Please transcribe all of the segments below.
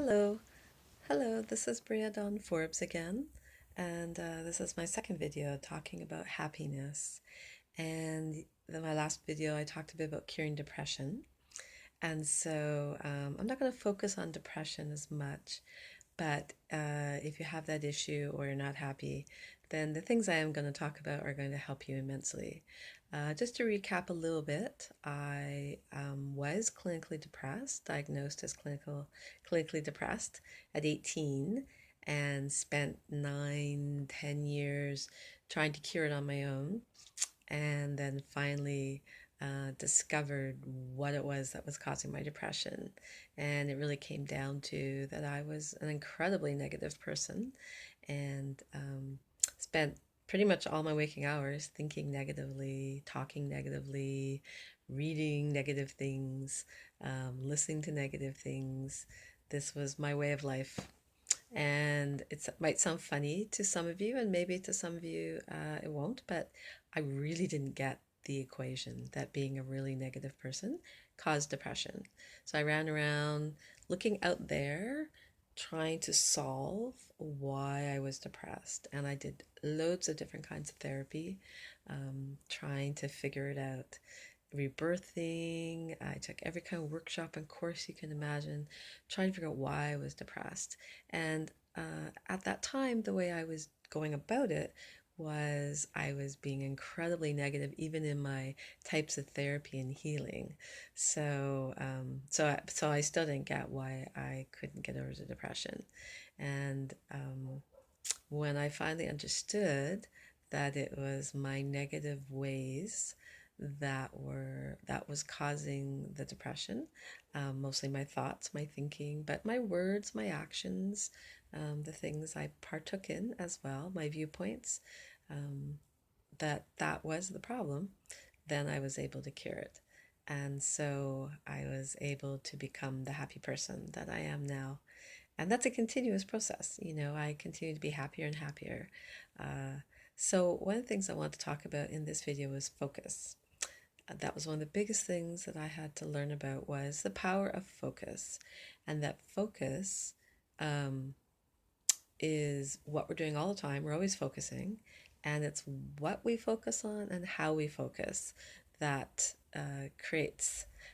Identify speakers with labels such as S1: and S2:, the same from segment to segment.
S1: Hello, hello, this is Bria Dawn Forbes again, and this is my second video talking about happiness. And in my last video, I talked a bit about curing depression, and so I'm not going to focus on depression as much, but if you have that issue or you're not happy, then the things I am going to talk about are going to help you immensely. Just to recap a little bit, I was clinically depressed, diagnosed as clinically depressed at 18, and spent 9, 10 years trying to cure it on my own, and then finally discovered what it was that was causing my depression. And it really came down to that I was an incredibly negative person and spent pretty much all my waking hours thinking negatively, talking negatively, reading negative things, listening to negative things. This was my way of life. And it might sound funny to some of you, and maybe to some of you it won't, but I really didn't get the equation that being a really negative person caused depression. So I ran around looking out there, trying to solve why I was depressed. And I did loads of different kinds of therapy, trying to figure it out. Rebirthing, I took every kind of workshop and course you can imagine, trying to figure out why I was depressed. And at that time, the way I was going about it was I was being incredibly negative, even in my types of therapy and healing. So I still didn't get why I couldn't get over the depression. And when I finally understood that it was my negative ways that was causing the depression, mostly my thoughts, my thinking, but my words, my actions, the things I partook in as well, my viewpoints, um, that was the problem, then I was able to cure it. And so I was able to become the happy person that I am now. And that's a continuous process. I continue to be happier and happier. So one of the things I want to talk about in this video is focus. That was one of the biggest things that I had to learn about, was the power of focus. And that focus is what we're doing all the time. We're always focusing, and it's what we focus on and how we focus that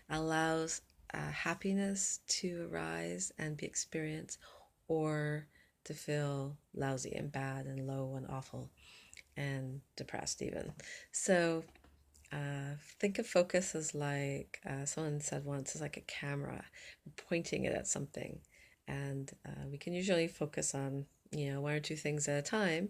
S1: allows happiness to arise and be experienced, or to feel lousy and bad and low and awful and depressed even. So think of focus as like, someone said once, is like a camera pointing it at something. And we can usually focus on, one or two things at a time.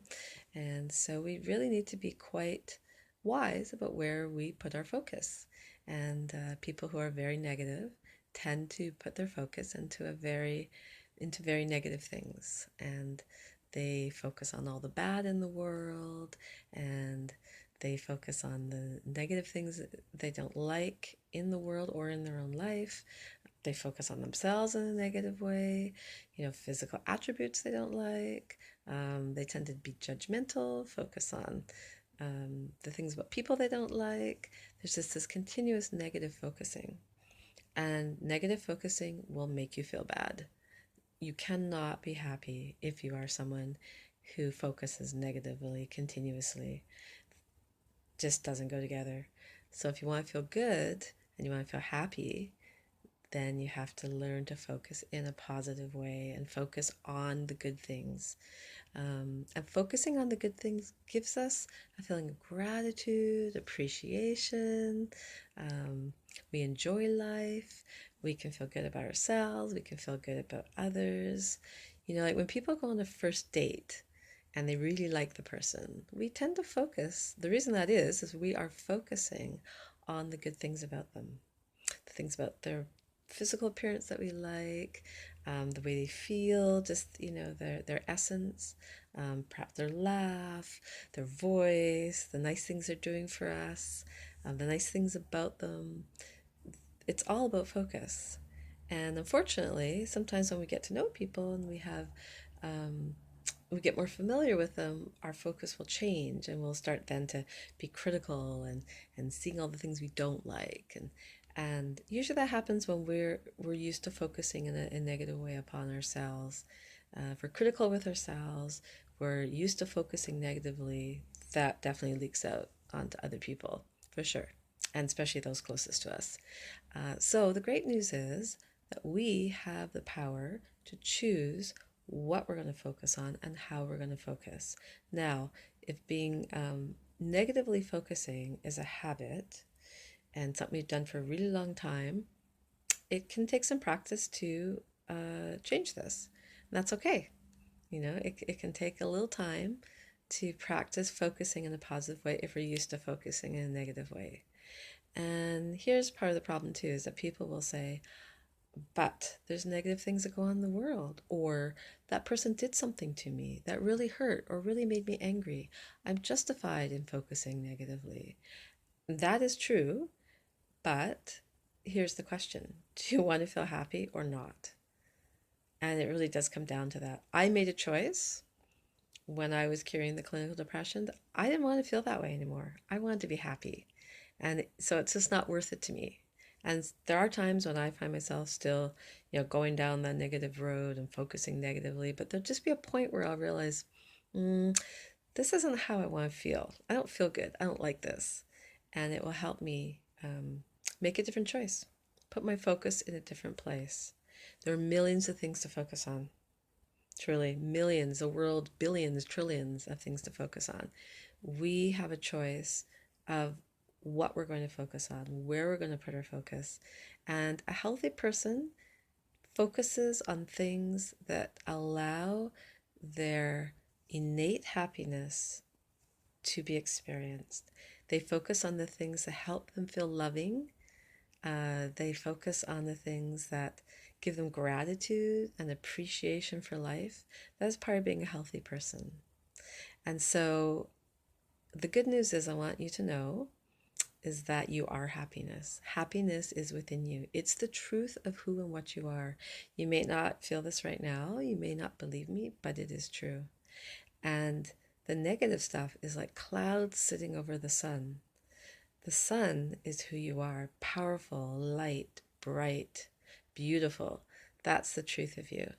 S1: And so we really need to be quite wise about where we put our focus. And people who are very negative tend to put their focus into very negative things. And they focus on all the bad in the world, and they focus on the negative things they don't like in the world or in their own life. They focus on themselves in a negative way, physical attributes they don't like. They tend to be judgmental, focus on the things about people they don't like. There's just this continuous negative focusing. And negative focusing will make you feel bad. You cannot be happy if you are someone who focuses negatively continuously. Just doesn't go together. So if you want to feel good and you want to feel happy, then you have to learn to focus in a positive way and focus on the good things. And focusing on the good things gives us a feeling of gratitude, appreciation. We enjoy life. We can feel good about ourselves. We can feel good about others. Like when people go on a first date and they really like the person, we tend to focus. The reason that is we are focusing on the good things about them, the things about their physical appearance that we like, the way they feel, just their essence, perhaps their laugh, their voice, the nice things they're doing for us, the nice things about them. It's all about focus. And unfortunately, sometimes when we get to know people and we get more familiar with them, our focus will change, and we'll start then to be critical and seeing all the things we don't like, And usually that happens when we're used to focusing in a negative way upon ourselves. If we're critical with ourselves, we're used to focusing negatively, that definitely leaks out onto other people, for sure, and especially those closest to us. So the great news is that we have the power to choose what we're going to focus on and how we're going to focus. Now, if being negatively focusing is a habit and something you've done for a really long time, it can take some practice to change this. And that's okay. You know, it can take a little time to practice focusing in a positive way if we're used to focusing in a negative way. And here's part of the problem too, is that people will say, but there's negative things that go on in the world, or that person did something to me that really hurt or really made me angry. I'm justified in focusing negatively. That is true, but here's the question. Do you want to feel happy or not? And it really does come down to that. I made a choice when I was curing the clinical depression that I didn't want to feel that way anymore. I wanted to be happy. And so it's just not worth it to me. And there are times when I find myself still, going down that negative road and focusing negatively, but there'll just be a point where I'll realize, this isn't how I want to feel. I don't feel good. I don't like this. And it will help me make a different choice, put my focus in a different place. There are millions of things to focus on. Truly, millions, the world, billions, trillions of things to focus on. We have a choice of what we're going to focus on, where we're going to put our focus. And a healthy person focuses on things that allow their innate happiness to be experienced. They focus on the things that help them feel loving. They focus on the things that give them gratitude and appreciation for life. That's part of being a healthy person. And so the good news is, I want you to know, is that you are happiness. Happiness is within you. It's the truth of who and what you are. You may not feel this right now. You may not believe me, but it is true. And the negative stuff is like clouds sitting over the sun. The sun is who you are. Powerful, light, bright, beautiful. That's the truth of you.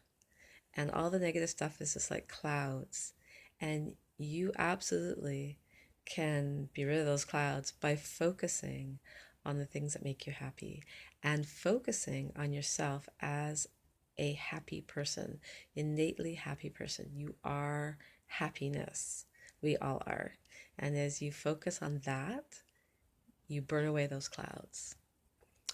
S1: And all the negative stuff is just like clouds. And you absolutely can be rid of those clouds by focusing on the things that make you happy and focusing on yourself as a happy person, innately happy person. You are happiness. We all are. And as you focus on that, you burn away those clouds.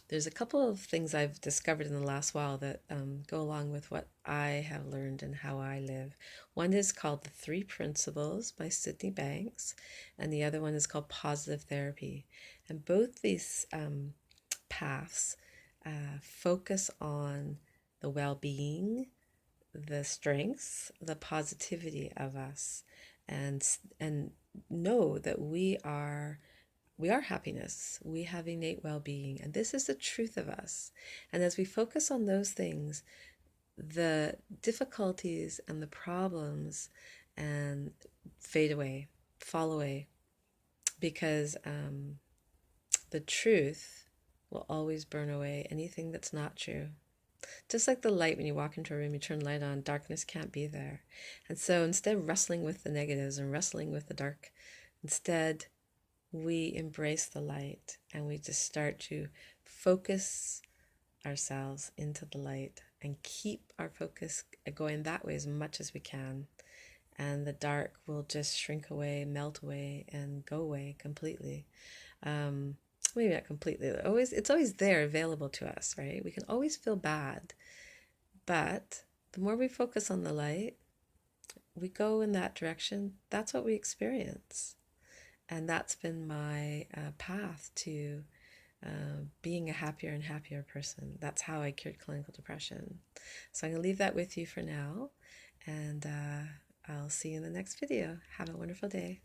S1: There's a couple of things I've discovered in the last while that go along with what I have learned and how I live. One is called The Three Principles by Sydney Banks, and the other one is called Positive Therapy. And both these paths focus on the well-being, the strengths, the positivity of us, and know that we are happiness. We have innate well-being, and this is the truth of us. And as we focus on those things, the difficulties and the problems and fade away, fall away, because the truth will always burn away anything that's not true. Just like the light, when you walk into a room, you turn the light on, darkness can't be there. And so instead of wrestling with the negatives and wrestling with the dark, instead we embrace the light and we just start to focus ourselves into the light and keep our focus going that way as much as we can. And the dark will just shrink away, melt away, and go away completely. Maybe not completely. It's always there, available to us, right? We can always feel bad. But the more we focus on the light, we go in that direction, that's what we experience. And that's been my path to being a happier and happier person. That's how I cured clinical depression. So I'm going to leave that with you for now, and I'll see you in the next video. Have a wonderful day.